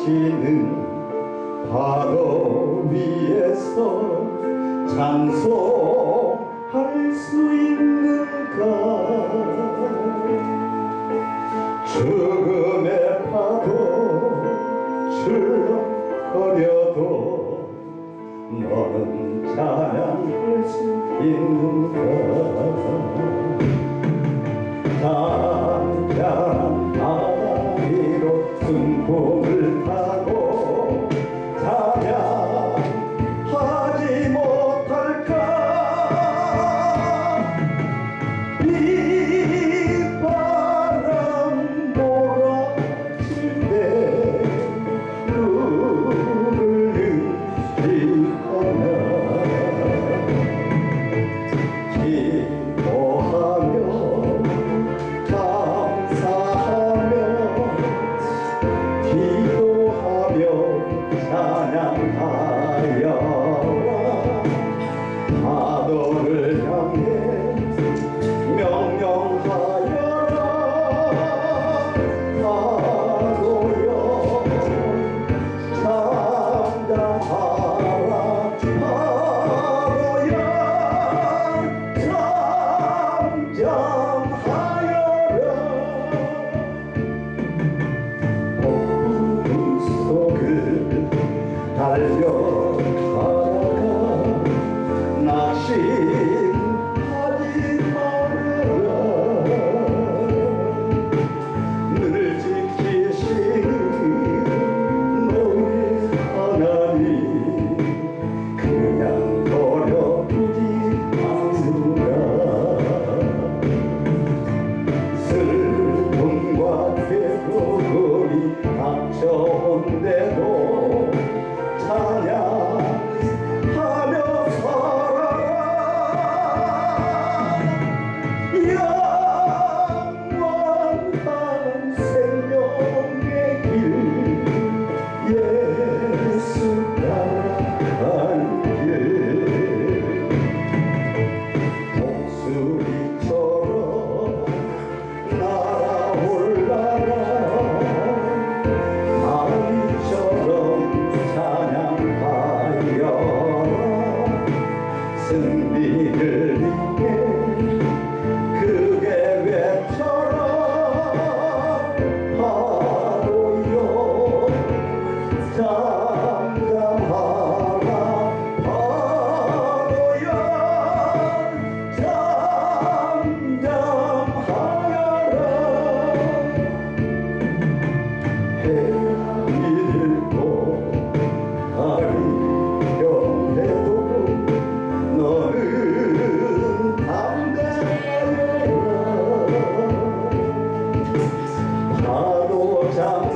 넘치는 바로 위에서 찬송할 수 있는가. 죽음의 파도 출렁거려도 너는 찬양할 수 있는가. 잔잔한 바다 위로 순풍을 타고 찬양하지 못할까. 빗바람 몰아칠 때 눈을 흘리거나 기도하며 감사하며 기도하며 찬양하여라. 파도를 향해 명령하여라. 파도여 잠잠하라. 파도여 잠잠하여라. 폭풍 속을 달려가다가 낙심하지 말아라. 늘 지키시는 너의 하나님 그냥 버려두지 않는다. 슬픔과 괴로움이 닥쳐온대도 찬양하며 살아라. 영원한 생명의 길 예수 따라갈 길. 독수리처럼 날아올라라. 아이처럼 찬양하여라. 승리를 위해 크게 외쳐라. 파도여 잠잠하라. 파도여 잠잠하여라. 해안이 들고 가리려 해도 너는 담대하여라. 파도 잠